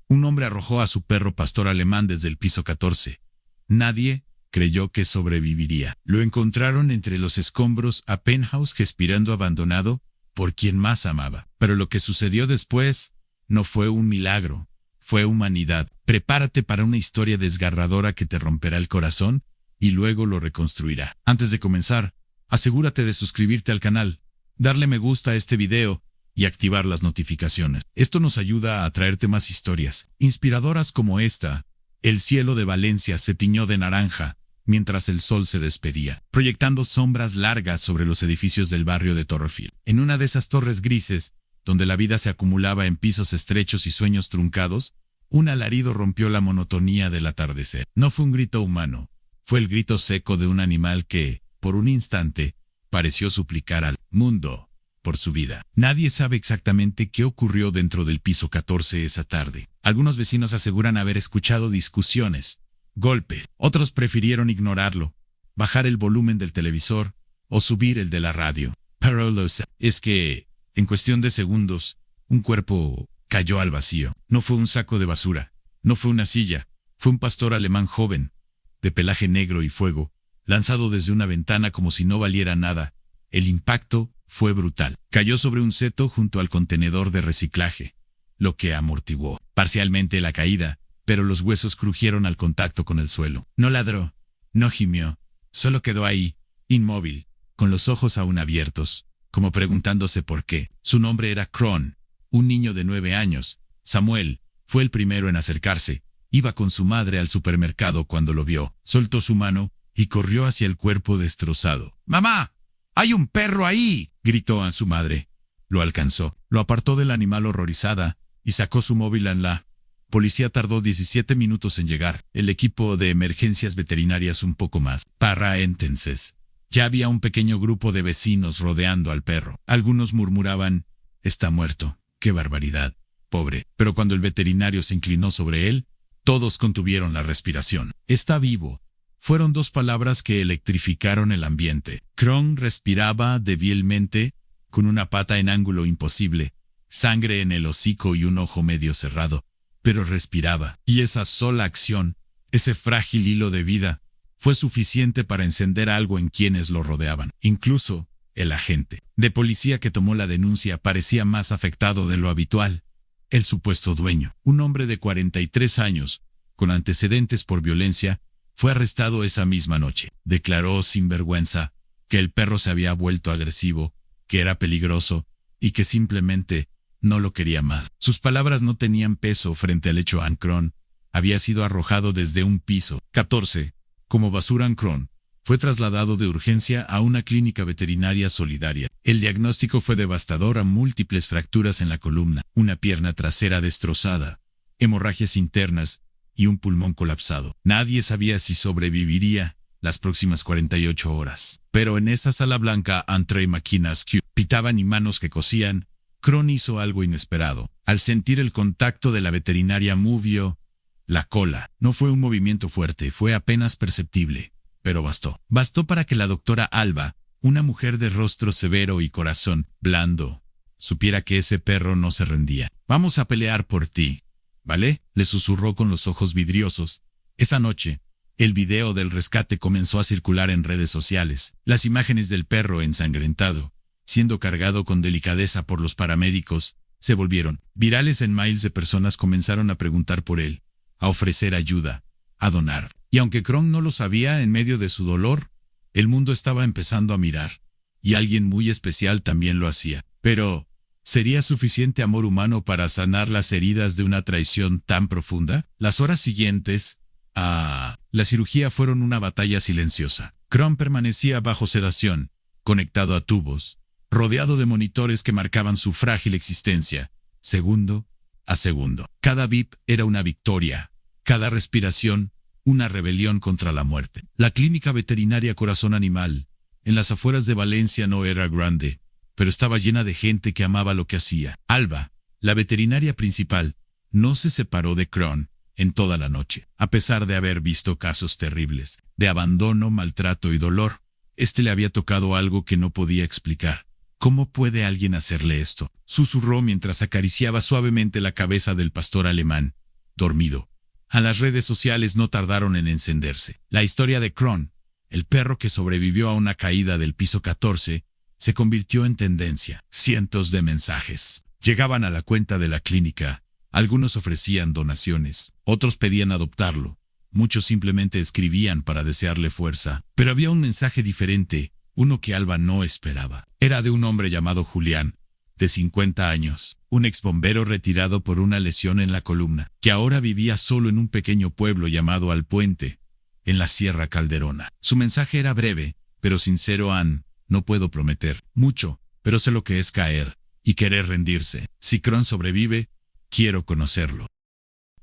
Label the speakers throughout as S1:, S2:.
S1: Un hombre arrojó a su perro pastor alemán desde el piso 14. Nadie creyó que sobreviviría. Lo encontraron entre los escombros a Penthouse respirando abandonado por quien más amaba. Pero lo que sucedió después no fue un milagro, fue humanidad. Prepárate para una historia desgarradora que te romperá el corazón y luego lo reconstruirá. Antes de comenzar, asegúrate de suscribirte al canal, darle me gusta a este video y activar las notificaciones. Esto nos ayuda a traerte más historias inspiradoras como esta. El cielo de Valencia se tiñó de naranja mientras el sol se despedía, proyectando sombras largas sobre los edificios del barrio de Torrefield. En una de esas torres grises, donde la vida se acumulaba en pisos estrechos y sueños truncados, un alarido rompió la monotonía del atardecer. No fue un grito humano, fue el grito seco de un animal que, por un instante, pareció suplicar al mundo por su vida. Nadie sabe exactamente qué ocurrió dentro del piso 14 esa tarde. Algunos vecinos aseguran haber escuchado discusiones, golpes. Otros prefirieron ignorarlo, bajar el volumen del televisor o subir el de la radio. Pero lo es que, en cuestión de segundos, un cuerpo cayó al vacío. No fue un saco de basura, no fue una silla, fue un pastor alemán joven, de pelaje negro y fuego, lanzado desde una ventana como si no valiera nada. El impacto fue brutal. Cayó sobre un seto junto al contenedor de reciclaje, lo que amortiguó parcialmente la caída, pero los huesos crujieron al contacto con el suelo. No ladró, no gimió, solo quedó ahí, inmóvil, con los ojos aún abiertos, como preguntándose por qué. Su nombre era Kron, un niño de 9 años. Samuel fue el primero en acercarse. Iba con su madre al supermercado cuando lo vio. Soltó su mano y corrió hacia el cuerpo destrozado. ¡Mamá! ¡Hay un perro ahí!, gritó a su madre. Lo alcanzó, lo apartó del animal horrorizada y sacó su móvil en la policía. Tardó 17 minutos en llegar. El equipo de emergencias veterinarias un poco más. Para entonces, ya había un pequeño grupo de vecinos rodeando al perro. Algunos murmuraban, «Está muerto, qué barbaridad, pobre». Pero cuando el veterinario se inclinó sobre él, todos contuvieron la respiración. «Está vivo». Fueron 2 palabras que electrificaron el ambiente. Kron respiraba débilmente, con una pata en ángulo imposible, sangre en el hocico y un ojo medio cerrado. Pero respiraba, y esa sola acción, ese frágil hilo de vida, fue suficiente para encender algo en quienes lo rodeaban. Incluso, el agente de policía que tomó la denuncia parecía más afectado de lo habitual. El supuesto dueño, un hombre de 43 años, con antecedentes por violencia, fue arrestado esa misma noche. Declaró sin vergüenza que el perro se había vuelto agresivo, que era peligroso y que simplemente no lo quería más. Sus palabras no tenían peso frente al hecho. Kron había sido arrojado desde un piso 14 como basura. Kron fue trasladado de urgencia a una clínica veterinaria solidaria. El diagnóstico fue devastador: múltiples fracturas en la columna, una pierna trasera destrozada, hemorragias internas y un pulmón colapsado. Nadie sabía si sobreviviría las próximas 48 horas. Pero en esa sala blanca, entre máquinas que pitaban y manos que cosían, Kron hizo algo inesperado. Al sentir el contacto de la veterinaria, movió la cola. No fue un movimiento fuerte, fue apenas perceptible, pero bastó. Bastó para que la doctora Alba, una mujer de rostro severo y corazón blando, supiera que ese perro no se rendía. «Vamos a pelear por ti, ¿vale?», le susurró con los ojos vidriosos. Esa noche, el video del rescate comenzó a circular en redes sociales. Las imágenes del perro ensangrentado, siendo cargado con delicadeza por los paramédicos, se volvieron virales. En mails de personas comenzaron a preguntar por él, a ofrecer ayuda, a donar. Y aunque Kron no lo sabía, en medio de su dolor, el mundo estaba empezando a mirar. Y alguien muy especial también lo hacía. Pero, ¿sería suficiente amor humano para sanar las heridas de una traición tan profunda? Las horas siguientes a la cirugía fueron una batalla silenciosa. Kron permanecía bajo sedación, conectado a tubos, rodeado de monitores que marcaban su frágil existencia, segundo a segundo. Cada bip era una victoria, cada respiración una rebelión contra la muerte. La clínica veterinaria Corazón Animal, en las afueras de Valencia, no era grande, pero estaba llena de gente que amaba lo que hacía. Alba, la veterinaria principal, no se separó de Kron en toda la noche. A pesar de haber visto casos terribles de abandono, maltrato y dolor, le había tocado algo que no podía explicar. ¿Cómo puede alguien hacerle esto?, susurró mientras acariciaba suavemente la cabeza del pastor alemán, dormido. A las redes sociales no tardaron en encenderse. La historia de Cron, el perro que sobrevivió a una caída del piso 14, se convirtió en tendencia. Cientos de mensajes llegaban a la cuenta de la clínica. Algunos ofrecían donaciones, otros pedían adoptarlo. Muchos simplemente escribían para desearle fuerza. Pero había un mensaje diferente, uno que Alba no esperaba. Era de un hombre llamado Julián, de 50 años, un exbombero retirado por una lesión en la columna, que ahora vivía solo en un pequeño pueblo llamado Alpuente, en la Sierra Calderona. Su mensaje era breve, pero sincero. No puedo prometer mucho, pero sé lo que es caer y querer rendirse. Si Cron sobrevive, quiero conocerlo.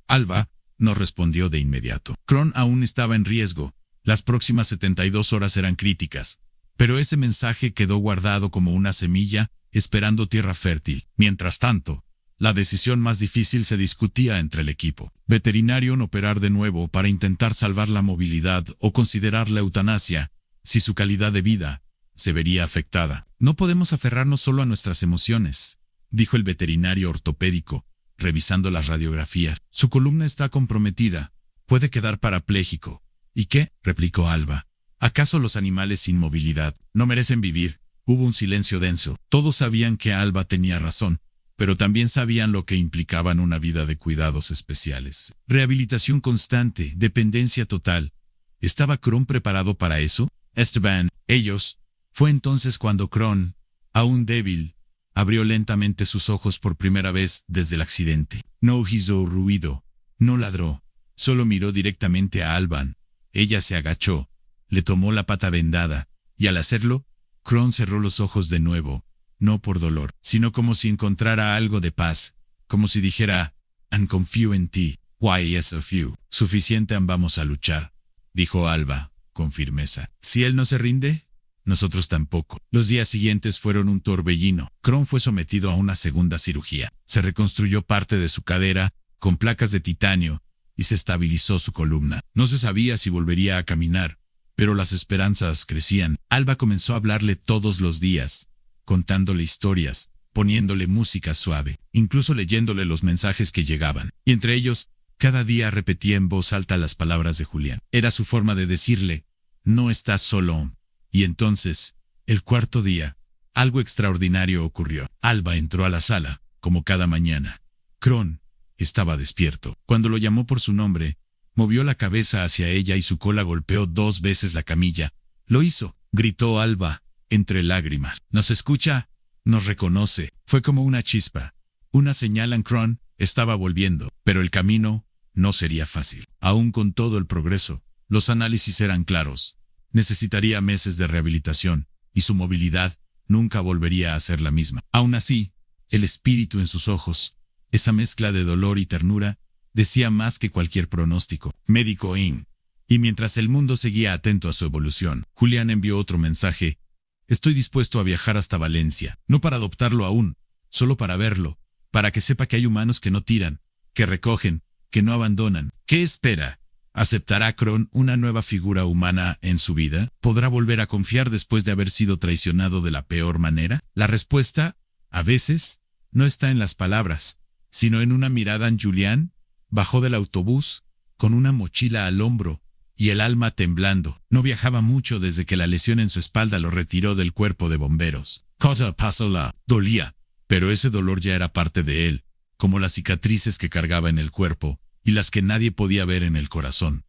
S1: Alba no respondió de inmediato. Cron aún estaba en riesgo. Las próximas 72 horas eran críticas. Pero ese mensaje quedó guardado como una semilla, esperando tierra fértil. Mientras tanto, la decisión más difícil se discutía entre el equipo. Veterinario en operar de nuevo para intentar salvar la movilidad o considerar la eutanasia, si su calidad de vida se vería afectada. No podemos aferrarnos solo a nuestras emociones, dijo el veterinario ortopédico, revisando las radiografías. Su columna está comprometida. Puede quedar parapléjico. ¿Y qué? Replicó Alba. ¿Acaso los animales sin movilidad no merecen vivir? Hubo un silencio denso. Todos sabían que Alba tenía razón, pero también sabían lo que implicaban una vida de cuidados especiales. Rehabilitación constante, dependencia total. ¿Estaba Cron preparado para eso? Esteban, ellos. Fue entonces cuando Cron, aún débil, abrió lentamente sus ojos por primera vez desde el accidente. No hizo ruido, no ladró, solo miró directamente a Alban. Ella se agachó, le tomó la pata vendada, y al hacerlo, Cron cerró los ojos de nuevo, no por dolor, sino como si encontrara algo de paz, como si dijera, "And confío en ti, why yes of you". Suficiente, vamos a luchar, dijo Alba, con firmeza. Si él no se rinde, nosotros tampoco. Los días siguientes fueron un torbellino. Cron fue sometido a una segunda cirugía. Se reconstruyó parte de su cadera, con placas de titanio, y se estabilizó su columna. No se sabía si volvería a caminar, pero las esperanzas crecían. Alba comenzó a hablarle todos los días, contándole historias, poniéndole música suave, incluso leyéndole los mensajes que llegaban. Y entre ellos, cada día repetía en voz alta las palabras de Julián. Era su forma de decirle, no estás solo. Y entonces, el cuarto día, algo extraordinario ocurrió. Alba entró a la sala, como cada mañana. Cron estaba despierto. Cuando lo llamó por su nombre, movió la cabeza hacia ella y su cola golpeó 2 veces la camilla. Lo hizo, gritó Alba, entre lágrimas. Nos escucha, nos reconoce. Fue como una chispa. Una señal. Cron estaba volviendo, pero el camino no sería fácil. Aún con todo el progreso, los análisis eran claros. Necesitaría meses de rehabilitación, y su movilidad nunca volvería a ser la misma. Aún así, el espíritu en sus ojos, esa mezcla de dolor y ternura, decía más que cualquier pronóstico médico. Y mientras el mundo seguía atento a su evolución, Julián envió otro mensaje. Estoy dispuesto a viajar hasta Valencia, no para adoptarlo aún, solo para verlo, para que sepa que hay humanos que no tiran, que recogen, que no abandonan. ¿Qué espera? ¿Aceptará Cron una nueva figura humana en su vida? ¿Podrá volver a confiar después de haber sido traicionado de la peor manera? La respuesta, a veces, no está en las palabras, sino en una mirada. Julián bajó del autobús, con una mochila al hombro, y el alma temblando. No viajaba mucho desde que la lesión en su espalda lo retiró del cuerpo de bomberos. Cota Pasola dolía, pero ese dolor ya era parte de él, como las cicatrices que cargaba en el cuerpo, y las que nadie podía ver en el corazón.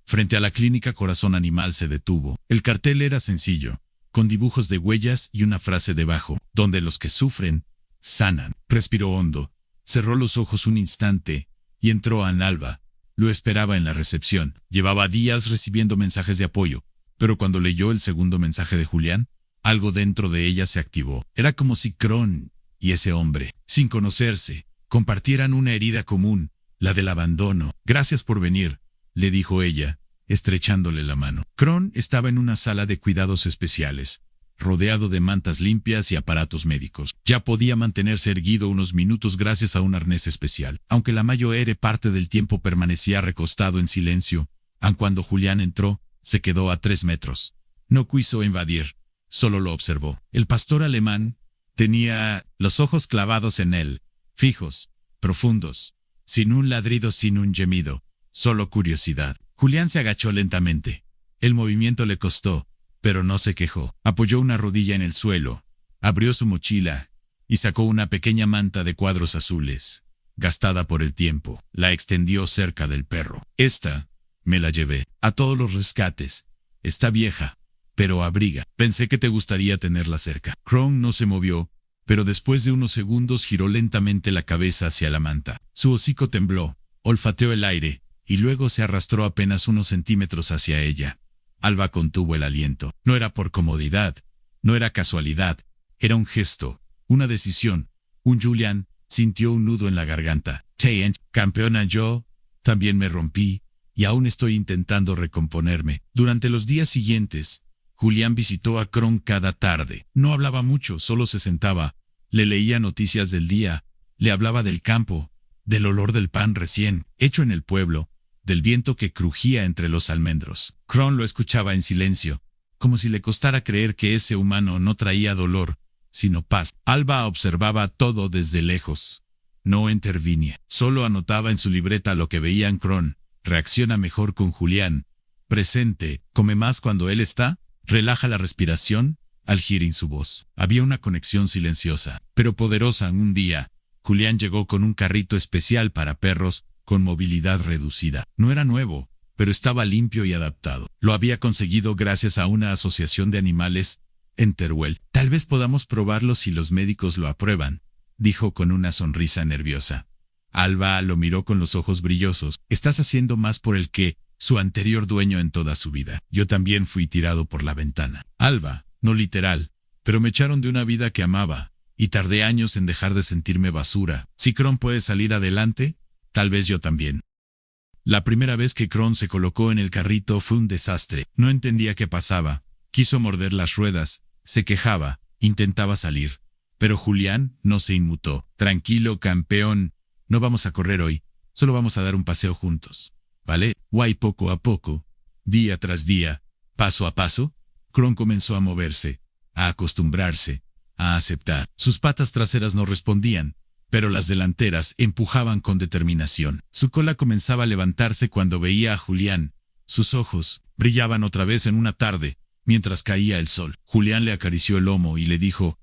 S1: Frente a la clínica Corazón Animal se detuvo. El cartel era sencillo, con dibujos de huellas y una frase debajo, donde los que sufren, sanan. Respiró hondo, cerró los ojos un instante, y entró a Alba. Lo esperaba en la recepción. Llevaba días recibiendo mensajes de apoyo, pero cuando leyó el segundo mensaje de Julián, algo dentro de ella se activó. Era como si Cron y ese hombre, sin conocerse, compartieran una herida común, la del abandono. Gracias por venir, le dijo ella, estrechándole la mano. Cron estaba en una sala de cuidados especiales, rodeado de mantas limpias y aparatos médicos. Ya podía mantenerse erguido unos minutos gracias a un arnés especial, aunque la mayor parte del tiempo permanecía recostado en silencio. Aun cuando Julián entró, se quedó a 3 metros. No quiso invadir, solo lo observó. El pastor alemán tenía los ojos clavados en él, fijos, profundos. sin un ladrido, sin un gemido, solo curiosidad. Julián se agachó lentamente. El movimiento le costó, pero no se quejó. Apoyó una rodilla en el suelo, abrió su mochila y sacó una pequeña manta de cuadros azules, gastada por el tiempo. La extendió cerca del perro. Esta me la llevé a todos los rescates. Está vieja, pero abriga. Pensé que te gustaría tenerla cerca. Crone no se movió, pero después de unos segundos giró lentamente la cabeza hacia la manta. Su hocico tembló, olfateó el aire, y luego se arrastró apenas unos centímetros hacia ella. Alba contuvo el aliento. No era por comodidad, no era casualidad, era un gesto, una decisión. Julián sintió un nudo en la garganta. Campeona, yo también me rompí, y aún estoy intentando recomponerme. Durante los días siguientes, Julián visitó a Crone cada tarde. No hablaba mucho, solo se sentaba, le leía noticias del día, le hablaba del campo, del olor del pan recién hecho en el pueblo, del viento que crujía entre los almendros. Crone lo escuchaba en silencio, como si le costara creer que ese humano no traía dolor, sino paz. Alba observaba todo desde lejos. No intervenía, solo anotaba en su libreta lo que veía en Crone. Reacciona mejor con Julián. Presente, come más cuando él está, relaja la respiración, al giro en su voz. Había una conexión silenciosa, pero poderosa. Un día, Julián llegó con un carrito especial para perros, con movilidad reducida. No era nuevo, pero estaba limpio y adaptado. Lo había conseguido gracias a una asociación de animales en Teruel. Tal vez podamos probarlo si los médicos lo aprueban, dijo con una sonrisa nerviosa. Alba lo miró con los ojos brillosos. Estás haciendo más por el que su anterior dueño en toda su vida. Yo también fui tirado por la ventana. Alba, no literal, pero me echaron de una vida que amaba, y tardé años en dejar de sentirme basura. Si Crone puede salir adelante, tal vez yo también. La primera vez que Crone se colocó en el carrito fue un desastre. No entendía qué pasaba. Quiso morder las ruedas, se quejaba, intentaba salir. Pero Julián no se inmutó. Tranquilo, campeón. No vamos a correr hoy, solo vamos a dar un paseo juntos. ¿Vale? Guay. Poco a poco, día tras día, paso a paso, Crone comenzó a moverse, a acostumbrarse, a aceptar. Sus patas traseras no respondían, pero las delanteras empujaban con determinación. Su cola comenzaba a levantarse cuando veía a Julián. Sus ojos brillaban otra vez en una tarde, mientras caía el sol. Julián le acarició el lomo y le dijo,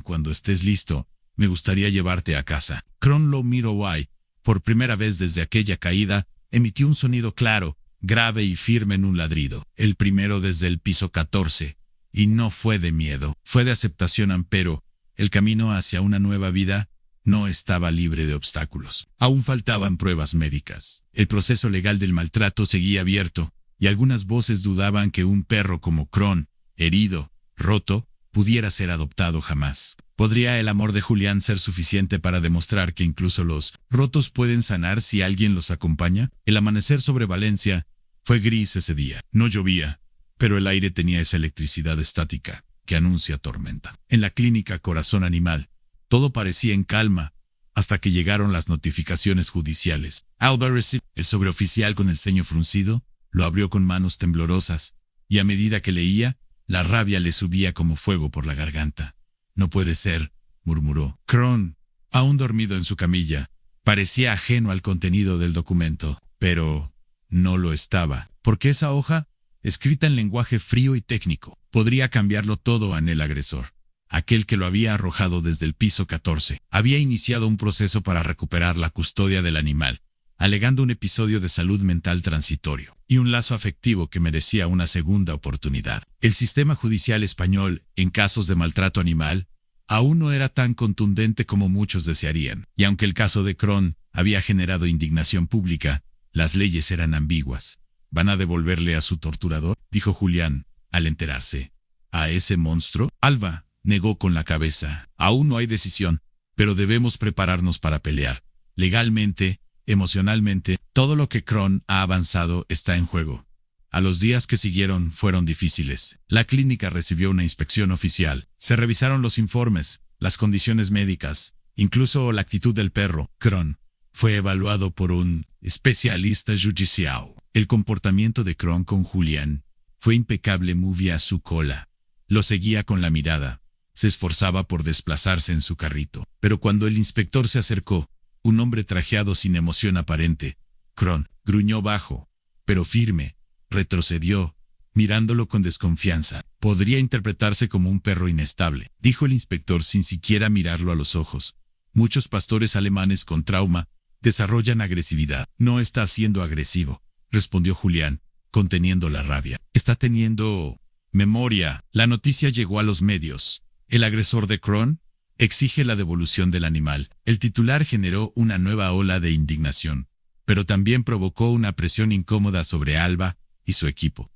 S1: cuando estés listo, me gustaría llevarte a casa. Crone lo miró. Guay. Por primera vez desde aquella caída, emitió un sonido claro, grave y firme en un ladrido. El primero desde el piso 14. Y no fue de miedo, fue de aceptación. Pero el camino hacia una nueva vida no estaba libre de obstáculos. Aún faltaban pruebas médicas. El proceso legal del maltrato seguía abierto, y algunas voces dudaban que un perro como Crone, herido, roto, pudiera ser adoptado jamás. ¿Podría el amor de Julián ser suficiente para demostrar que incluso los rotos pueden sanar si alguien los acompaña? El amanecer sobre Valencia fue gris ese día. No llovía, pero el aire tenía esa electricidad estática que anuncia tormenta. En la clínica Corazón Animal, todo parecía en calma, hasta que llegaron las notificaciones judiciales. Alvarez, el sobreoficial con el ceño fruncido, lo abrió con manos temblorosas, y a medida que leía, la rabia le subía como fuego por la garganta. No puede ser, murmuró. Crone, aún dormido en su camilla, parecía ajeno al contenido del documento, pero no lo estaba, porque esa hoja, escrita en lenguaje frío y técnico, podría cambiarlo todo. En el agresor, aquel que lo había arrojado desde el piso 14, había iniciado un proceso para recuperar la custodia del animal, alegando un episodio de salud mental transitorio y un lazo afectivo que merecía una segunda oportunidad. El sistema judicial español, en casos de maltrato animal, aún no era tan contundente como muchos desearían, y aunque el caso de Crone había generado indignación pública, las leyes eran ambiguas. ¿Van a devolverle a su torturador?, dijo Julián, al enterarse. ¿A ese monstruo? Alba negó con la cabeza. Aún no hay decisión, pero debemos prepararnos para pelear. Legalmente, emocionalmente, todo lo que Crone ha avanzado está en juego. A los días que siguieron fueron difíciles. La clínica recibió una inspección oficial. Se revisaron los informes, las condiciones médicas, incluso la actitud del perro. Crone fue evaluado por un especialista judicial. El comportamiento de Crone con Julián fue impecable. Movía su cola, lo seguía con la mirada, se esforzaba por desplazarse en su carrito. Pero cuando el inspector se acercó, un hombre trajeado sin emoción aparente. Cron gruñó bajo, pero firme. Retrocedió, mirándolo con desconfianza. Podría interpretarse como un perro inestable, dijo el inspector sin siquiera mirarlo a los ojos. Muchos pastores alemanes con trauma desarrollan agresividad. No está siendo agresivo, respondió Julián, conteniendo la rabia. Está teniendo memoria. La noticia llegó a los medios. El agresor de Cron exige la devolución del animal. El titular generó una nueva ola de indignación, pero también provocó una presión incómoda sobre Alba y su equipo.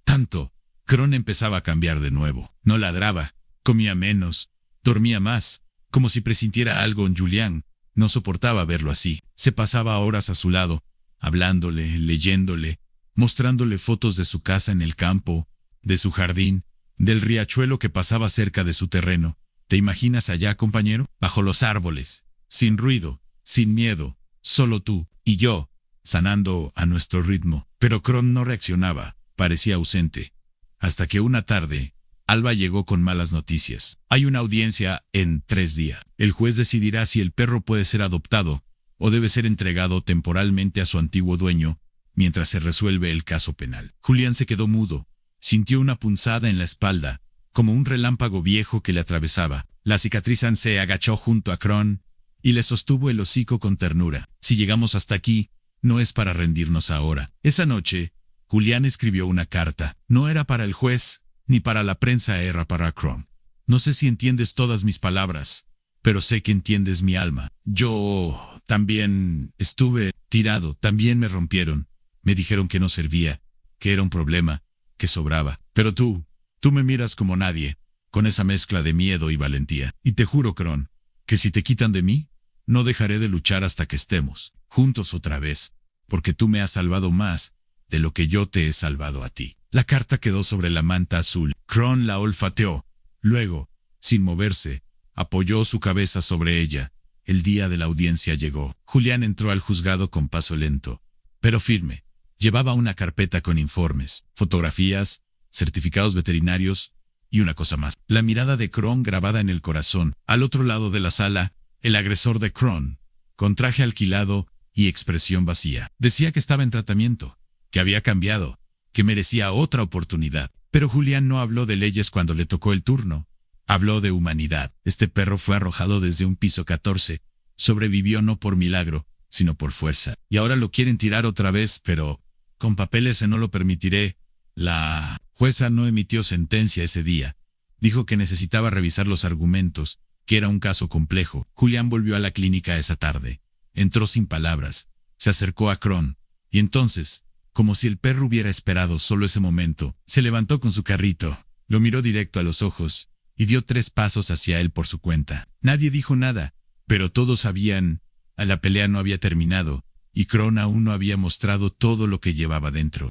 S1: Tanto. Cron empezaba a cambiar de nuevo. No ladraba, comía menos, dormía más, como si presintiera algo en Julián. No soportaba verlo así. Se pasaba horas a su lado, hablándole, leyéndole, mostrándole fotos de su casa en el campo, de su jardín, del riachuelo que pasaba cerca de su terreno. ¿Te imaginas allá, compañero? Bajo los árboles, sin ruido, sin miedo, solo tú y yo, sanando a nuestro ritmo. Pero Cron no reaccionaba, parecía ausente. Hasta que una tarde, Alba llegó con malas noticias. Hay una audiencia en 3 días. El juez decidirá si el perro puede ser adoptado o debe ser entregado temporalmente a su antiguo dueño mientras se resuelve el caso penal. Julián se quedó mudo. Sintió una punzada en la espalda, como un relámpago viejo que le atravesaba. La cicatriz se agachó junto a Cron y le sostuvo el hocico con ternura. Si llegamos hasta aquí, no es para rendirnos ahora. Esa noche, Julián escribió una carta. No era para el juez, ni para la prensa, era para Cron. No sé si entiendes todas mis palabras, pero sé que entiendes mi alma. Yo también estuve tirado, también me rompieron. Me dijeron que no servía, que era un problema, que sobraba. Pero tú me miras como nadie, con esa mezcla de miedo y valentía. Y te juro, Cron, que si te quitan de mí, no dejaré de luchar hasta que estemos juntos otra vez, porque tú me has salvado más de lo que yo te he salvado a ti. La carta quedó sobre la manta azul. Cron la olfateó. Luego, sin moverse, apoyó su cabeza sobre ella. El día de la audiencia llegó. Julián entró al juzgado con paso lento, pero firme. Llevaba una carpeta con informes, fotografías, certificados veterinarios y una cosa más. La mirada de Cron grabada en el corazón. Al otro lado de la sala, el agresor de Cron, con traje alquilado y expresión vacía. Decía que estaba en tratamiento, que había cambiado, que merecía otra oportunidad. Pero Julián no habló de leyes cuando le tocó el turno. Habló de humanidad. Este perro fue arrojado desde un piso 14. Sobrevivió no por milagro, sino por fuerza. Y ahora lo quieren tirar otra vez, pero con papeles no lo permitiré. La jueza no emitió sentencia ese día. Dijo que necesitaba revisar los argumentos, que era un caso complejo. Julián volvió a la clínica esa tarde. Entró sin palabras. Se acercó a Cron. Y entonces, como si el perro hubiera esperado solo ese momento, se levantó con su carrito, lo miró directo a los ojos y dio 3 pasos hacia él por su cuenta. Nadie dijo nada, pero todos sabían, la pelea no había terminado y Cron aún no había mostrado todo lo que llevaba dentro.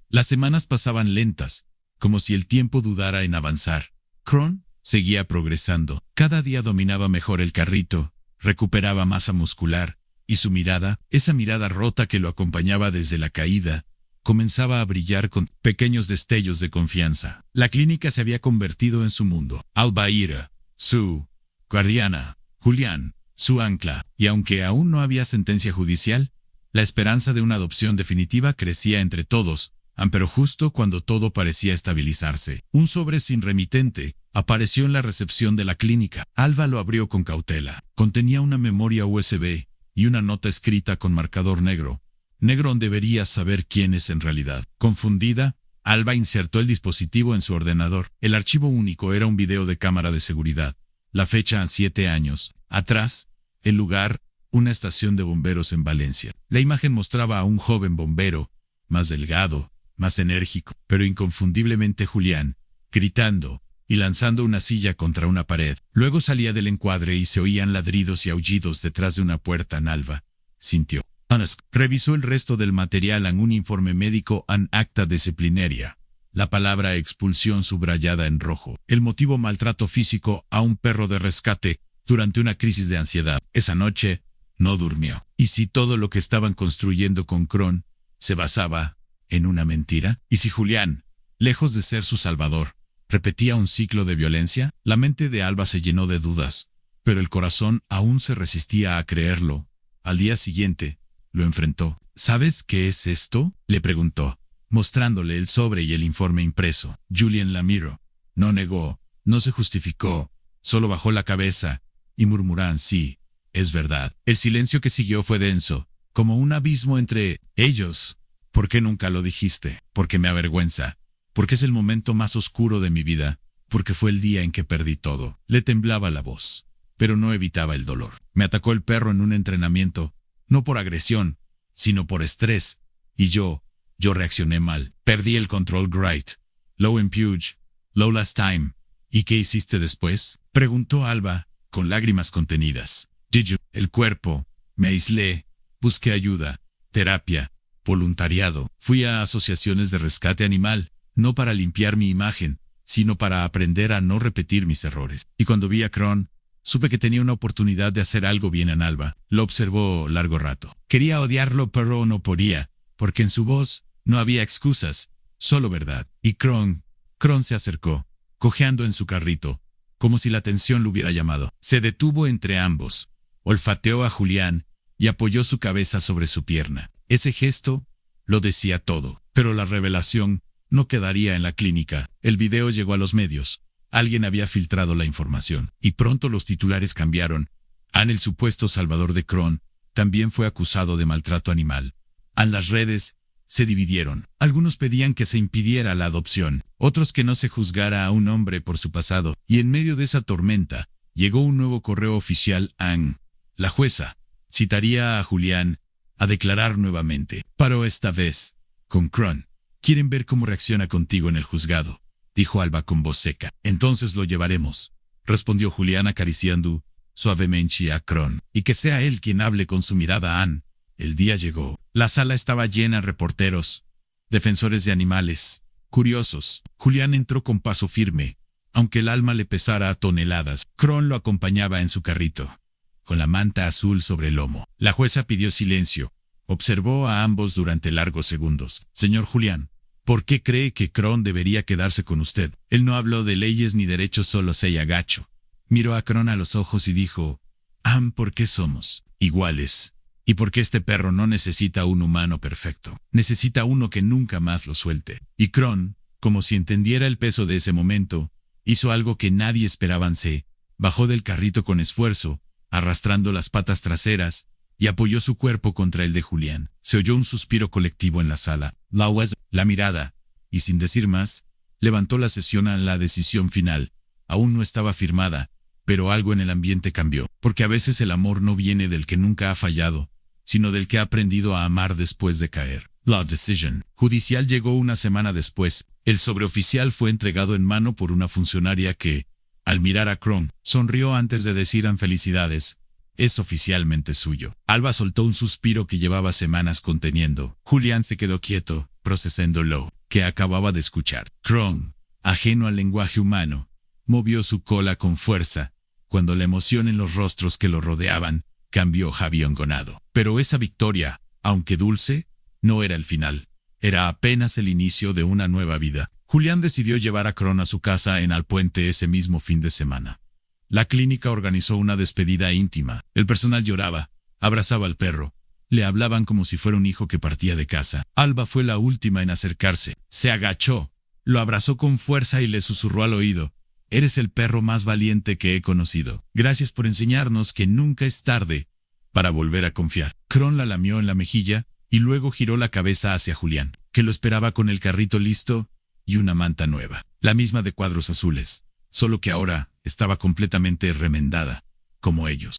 S1: Las semanas pasaban lentas, como si el tiempo dudara en avanzar. Cron seguía progresando. Cada día dominaba mejor el carrito, recuperaba masa muscular, y su mirada, esa mirada rota que lo acompañaba desde la caída, comenzaba a brillar con pequeños destellos de confianza. La clínica se había convertido en su mundo. Alba era su guardiana, Julián, su ancla, y aunque aún no había sentencia judicial, la esperanza de una adopción definitiva crecía entre todos, pero justo cuando todo parecía estabilizarse, un sobre sin remitente apareció en la recepción de la clínica. Alba lo abrió con cautela. Contenía una memoria USB y una nota escrita con marcador negro. Negro donde deberías saber quién es en realidad. Confundida, Alba insertó el dispositivo en su ordenador. El archivo único era un video de cámara de seguridad. La fecha 7 años. Atrás, el lugar, una estación de bomberos en Valencia. La imagen mostraba a un joven bombero, más delgado, más enérgico, pero inconfundiblemente Julián, gritando y lanzando una silla contra una pared. Luego salía del encuadre y se oían ladridos y aullidos detrás de una puerta. Alba sintió. Revisó el resto del material en un informe médico en acta disciplinaria. La palabra expulsión subrayada en rojo. El motivo maltrato físico a un perro de rescate durante una crisis de ansiedad. Esa noche no durmió. ¿Y si todo lo que estaban construyendo con Cron se basaba en una mentira? ¿Y si Julián, lejos de ser su salvador, repetía un ciclo de violencia? La mente de Alba se llenó de dudas. pero el corazón aún se resistía a creerlo. Al día siguiente, lo enfrentó. ¿Sabes qué es esto?, le preguntó, mostrándole el sobre y el informe impreso. Julian la miró. No negó, no se justificó, solo bajó la cabeza y murmuró: sí, es verdad. El silencio que siguió fue denso, como un abismo entre ellos. ¿Por qué nunca lo dijiste? Porque me avergüenza. Porque es el momento más oscuro de mi vida. Porque fue el día en que perdí todo. Le temblaba la voz, pero no evitaba el dolor. Me atacó el perro en un entrenamiento, no por agresión, sino por estrés, y yo reaccioné mal. Perdí el control. Great. Low impuged. Low last time. ¿Y qué hiciste después?, preguntó Alba, con lágrimas contenidas. Did you? El cuerpo. Me aislé. Busqué ayuda. Terapia. Voluntariado. Fui a asociaciones de rescate animal, no para limpiar mi imagen, sino para aprender a no repetir mis errores. Y cuando vi a Kron, supe que tenía una oportunidad de hacer algo bien en Alba. Lo observó largo rato. Quería odiarlo, pero no podía, porque en su voz no había excusas, solo verdad. Y Kron se acercó, cojeando en su carrito, como si la tensión lo hubiera llamado. Se detuvo entre ambos, olfateó a Julián y apoyó su cabeza sobre su pierna. Ese gesto lo decía todo, pero la revelación no quedaría en la clínica. El video llegó a los medios. Alguien había filtrado la información, y pronto los titulares cambiaron. Ann, el supuesto salvador de Kron, también fue acusado de maltrato animal. Las redes se dividieron. Algunos pedían que se impidiera la adopción, otros que no se juzgara a un hombre por su pasado, y en medio de esa tormenta, llegó un nuevo correo oficial. Ann, la jueza, citaría a Julián a declarar nuevamente, pero esta vez con Kron. Quieren ver cómo reacciona contigo en el juzgado, dijo Alba con voz seca. Entonces lo llevaremos, respondió Julián acariciando suavemente a Kron. Y que sea él quien hable con su mirada. Ann. El día llegó. La sala estaba llena de reporteros, defensores de animales, curiosos. Julián entró con paso firme, aunque el alma le pesara a toneladas. Kron lo acompañaba en su carrito, con la manta azul sobre el lomo. La jueza pidió silencio. Observó a ambos durante largos segundos. Señor Julián, ¿por qué cree que Kron debería quedarse con usted? Él no habló de leyes ni derechos, solo se agachó. Miró a Kron a los ojos y dijo: Ann, ¿por qué somos iguales? Y porque este perro no necesita un humano perfecto. Necesita uno que nunca más lo suelte. Y Kron, como si entendiera el peso de ese momento, hizo algo que nadie esperaba. Se bajó del carrito con esfuerzo, arrastrando las patas traseras, y apoyó su cuerpo contra el de Julián. Se oyó un suspiro colectivo en la sala. La mirada, y sin decir más, levantó la sesión a la decisión final. Aún no estaba firmada, pero algo en el ambiente cambió. Porque a veces el amor no viene del que nunca ha fallado, sino del que ha aprendido a amar después de caer. La decisión judicial llegó una semana después. El sobreoficial fue entregado en mano por una funcionaria que, al mirar a Kron, sonrió antes de decir: felicidades. Es oficialmente suyo. Alba soltó un suspiro que llevaba semanas conteniendo. Julián se quedó quieto, procesando lo que acababa de escuchar. Kron, ajeno al lenguaje humano, movió su cola con fuerza, cuando la emoción en los rostros que lo rodeaban cambió javiongonado. Pero esa victoria, aunque dulce, no era el final. Era apenas el inicio de una nueva vida. Julián decidió llevar a Kron a su casa en Alpuente ese mismo fin de semana. La clínica organizó una despedida íntima. El personal lloraba, abrazaba al perro. Le hablaban como si fuera un hijo que partía de casa. Alba fue la última en acercarse. Se agachó, lo abrazó con fuerza y le susurró al oído: Eres el perro más valiente que he conocido. Gracias por enseñarnos que nunca es tarde para volver a confiar. Kron la lamió en la mejilla y luego giró la cabeza hacia Julián, que lo esperaba con el carrito listo y una manta nueva, la misma de cuadros azules, solo que ahora estaba completamente remendada, como ellos.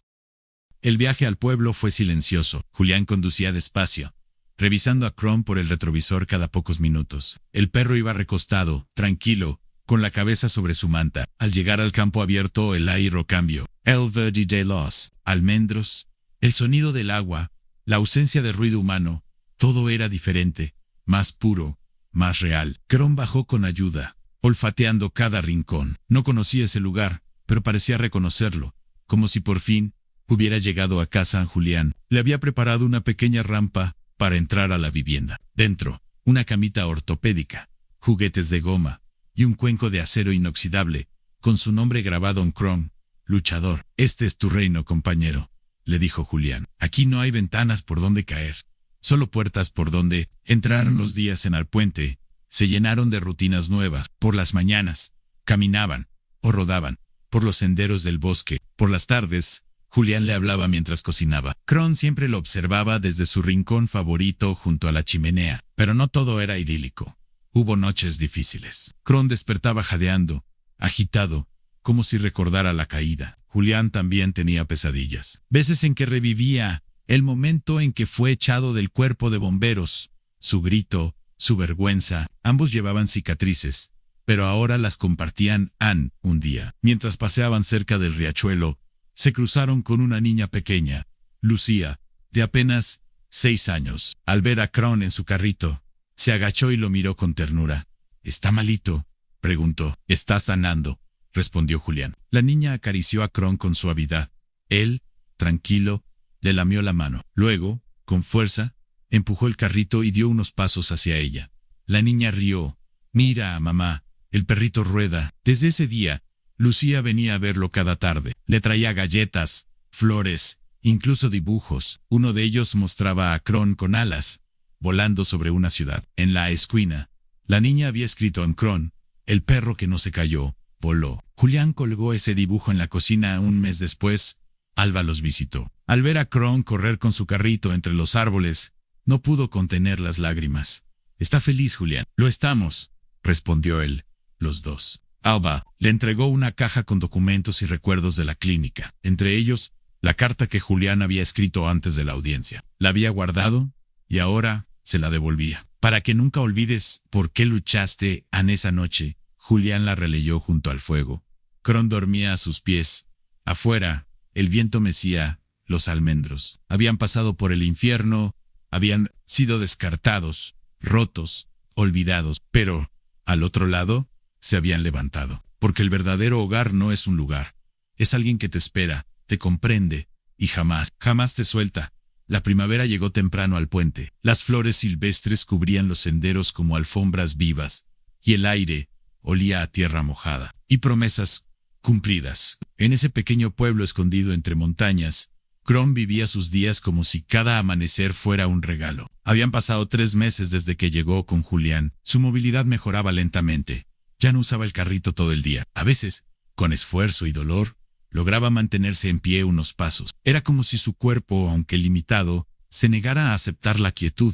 S1: El viaje al pueblo fue silencioso. Julián conducía despacio, revisando a Kron por el retrovisor cada pocos minutos. El perro iba recostado, tranquilo, con la cabeza sobre su manta. Al llegar al campo abierto, el aire cambió. El verde de los almendros, el sonido del agua, la ausencia de ruido humano, todo era diferente, más puro, más real. Kron bajó con ayuda, olfateando cada rincón. No conocía ese lugar, pero parecía reconocerlo, como si por fin hubiera llegado a casa. Julián le había preparado una pequeña rampa para entrar a la vivienda. Dentro, una camita ortopédica, juguetes de goma y un cuenco de acero inoxidable, con su nombre grabado en Kron, luchador. Este es tu reino, compañero, le dijo Julián. Aquí no hay ventanas por donde caer, solo puertas por donde entrar. Los días en el puente se llenaron de rutinas nuevas. Por las mañanas, caminaban o rodaban por los senderos del bosque. Por las tardes, Julián le hablaba mientras cocinaba. Kron siempre lo observaba desde su rincón favorito junto a la chimenea, pero no todo era idílico. Hubo noches difíciles. Kron despertaba jadeando, agitado, como si recordara la caída. Julián también tenía pesadillas. Veces en que revivía el momento en que fue echado del cuerpo de bomberos. Su grito, su vergüenza, ambos llevaban cicatrices, pero ahora las compartían. Un día, mientras paseaban cerca del riachuelo, se cruzaron con una niña pequeña, Lucía, de apenas 6 años. Al ver a Kron en su carrito, se agachó y lo miró con ternura. ¿Está malito?, preguntó. «Está sanando», respondió Julián. La niña acarició a Kron con suavidad. Él, tranquilo, le lamió la mano. Luego, con fuerza, empujó el carrito y dio unos pasos hacia ella. La niña rió. «Mira, mamá, el perrito rueda». Desde ese día, Lucía venía a verlo cada tarde. Le traía galletas, flores, incluso dibujos. Uno de ellos mostraba a Kron con alas, volando sobre una ciudad. En la esquina, la niña había escrito en Kron: «El perro que no se cayó, voló». Julián colgó ese dibujo en la cocina. Un mes después, Alba los visitó. Al ver a Kron correr con su carrito entre los árboles, no pudo contener las lágrimas. «¿Está feliz, Julián?» «Lo estamos», respondió él. Los dos. Alba le entregó una caja con documentos y recuerdos de la clínica, entre ellos la carta que Julián había escrito antes de la audiencia. La había guardado y ahora se la devolvía. «Para que nunca olvides por qué luchaste en esa noche». Julián la releyó junto al fuego. Kron dormía a sus pies. Afuera, el viento mecía los almendros. Habían pasado por el infierno, habían sido descartados, rotos, olvidados, pero al otro lado se habían levantado. Porque el verdadero hogar no es un lugar. Es alguien que te espera, te comprende y jamás te suelta. La primavera llegó temprano al puente. Las flores silvestres cubrían los senderos como alfombras vivas, y el aire olía a tierra mojada y promesas cumplidas. En ese pequeño pueblo escondido entre montañas, Kron vivía sus días como si cada amanecer fuera un regalo. Habían pasado 3 meses desde que llegó con Julián. Su movilidad mejoraba lentamente. Ya no usaba el carrito todo el día. A veces, con esfuerzo y dolor, lograba mantenerse en pie unos pasos. Era como si su cuerpo, aunque limitado, se negara a aceptar la quietud.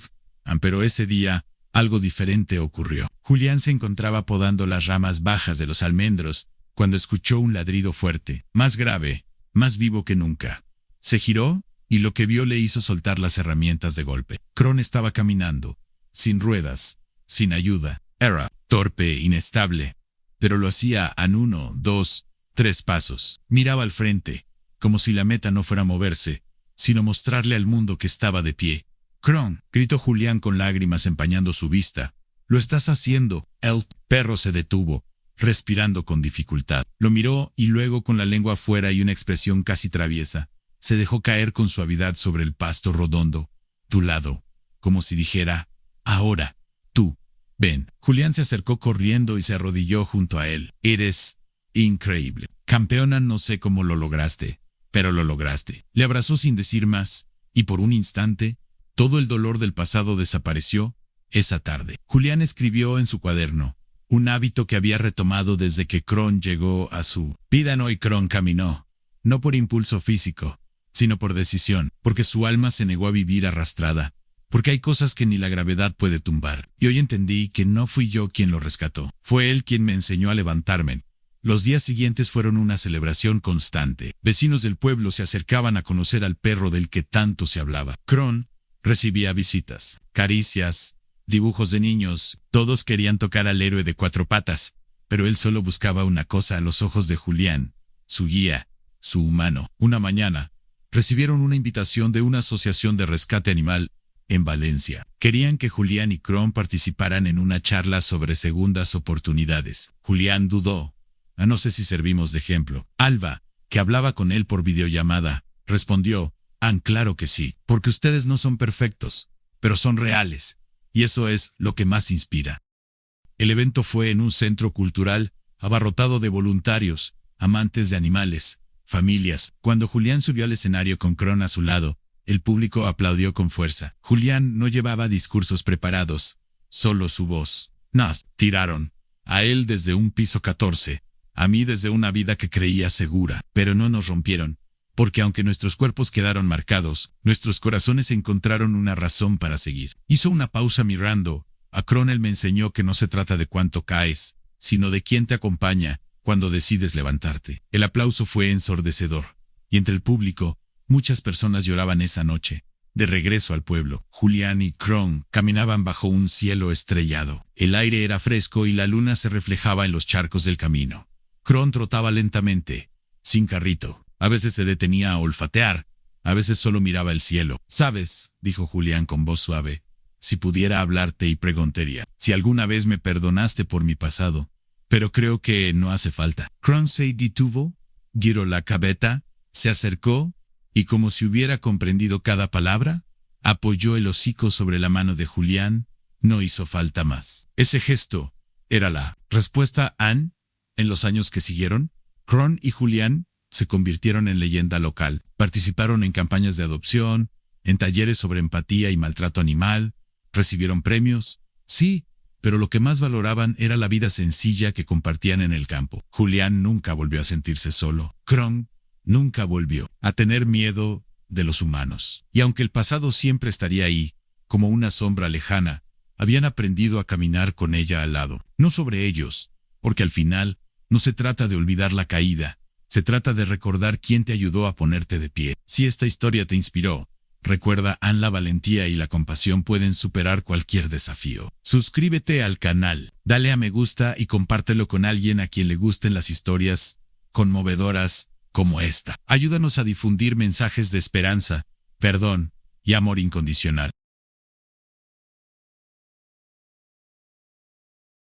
S1: Pero ese día, algo diferente ocurrió. Julián se encontraba podando las ramas bajas de los almendros cuando escuchó un ladrido fuerte, más grave, más vivo que nunca. Se giró y lo que vio le hizo soltar las herramientas de golpe. Kron estaba caminando, sin ruedas, sin ayuda. Era torpe, inestable, pero lo hacía en 1, 2, 3 pasos. Miraba al frente, como si la meta no fuera moverse, sino mostrarle al mundo que estaba de pie. «Kron», gritó Julián con lágrimas empañando su vista. «Lo estás haciendo». El perro se detuvo, respirando con dificultad. Lo miró y luego, con la lengua afuera y una expresión casi traviesa, se dejó caer con suavidad sobre el pasto redondo, tu lado, como si dijera: «Ahora, tú, ven». Julián se acercó corriendo y se arrodilló junto a él. «Eres increíble. Campeona, no sé cómo lo lograste, pero lo lograste». Le abrazó sin decir más, y por un instante, todo el dolor del pasado desapareció. Esa tarde, Julián escribió en su cuaderno, un hábito que había retomado desde que Kron llegó a su vida. Hoy Kron caminó, no por impulso físico, sino por decisión, porque su alma se negó a vivir arrastrada, porque hay cosas que ni la gravedad puede tumbar. Y hoy entendí que no fui yo quien lo rescató, fue él quien me enseñó a levantarme. Los días siguientes fueron una celebración constante. Vecinos del pueblo se acercaban a conocer al perro del que tanto se hablaba. Kron recibía visitas, caricias, dibujos de niños. Todos querían tocar al héroe de 4 patas, pero él solo buscaba una cosa a los ojos de Julián: su guía, su humano. Una mañana, recibieron una invitación de una asociación de rescate animal en Valencia. Querían que Julián y Kron participaran en una charla sobre segundas oportunidades. Julián dudó. No sé si servimos de ejemplo. Alba, que hablaba con él por videollamada, respondió: claro que sí, porque ustedes no son perfectos, pero son reales, y eso es lo que más inspira. El evento fue en un centro cultural abarrotado de voluntarios, amantes de animales, familias. Cuando Julián subió al escenario con Kron a su lado, el público aplaudió con fuerza. Julián no llevaba discursos preparados, solo su voz. Nos tiraron. A él desde un piso 14, a mí desde una vida que creía segura, pero no nos rompieron, porque aunque nuestros cuerpos quedaron marcados, nuestros corazones encontraron una razón para seguir. Hizo una pausa mirando. A Kron él me enseñó que no se trata de cuánto caes, sino de quién te acompaña cuando decides levantarte. El aplauso fue ensordecedor, y entre el público, muchas personas lloraban esa noche. De regreso al pueblo, Julián y Kron caminaban bajo un cielo estrellado. El aire era fresco y la luna se reflejaba en los charcos del camino. Kron trotaba lentamente, sin carrito. A veces se detenía a olfatear, a veces solo miraba el cielo. «¿Sabes?», dijo Julián con voz suave, «si pudiera hablarte y preguntaría si alguna vez me perdonaste por mi pasado, pero creo que no hace falta». Kron se detuvo, giró la cabeza, se acercó y como si hubiera comprendido cada palabra, apoyó el hocico sobre la mano de Julián. No hizo falta más. Ese gesto era la respuesta a Anne. En los años que siguieron, Kron y Julián se convirtieron en leyenda local. Participaron en campañas de adopción, en talleres sobre empatía y maltrato animal, recibieron premios. Sí, pero lo que más valoraban era la vida sencilla que compartían en el campo. Julián nunca volvió a sentirse solo. Kron nunca volvió a tener miedo de los humanos. Y aunque el pasado siempre estaría ahí, como una sombra lejana, habían aprendido a caminar con ella al lado, no sobre ellos, porque al final no se trata de olvidar la caída, se trata de recordar quién te ayudó a ponerte de pie. Si esta historia te inspiró, recuerda, la valentía y la compasión pueden superar cualquier desafío. Suscríbete al canal, dale a me gusta y compártelo con alguien a quien le gusten las historias conmovedoras como esta. Ayúdanos a difundir mensajes de esperanza, perdón y amor incondicional.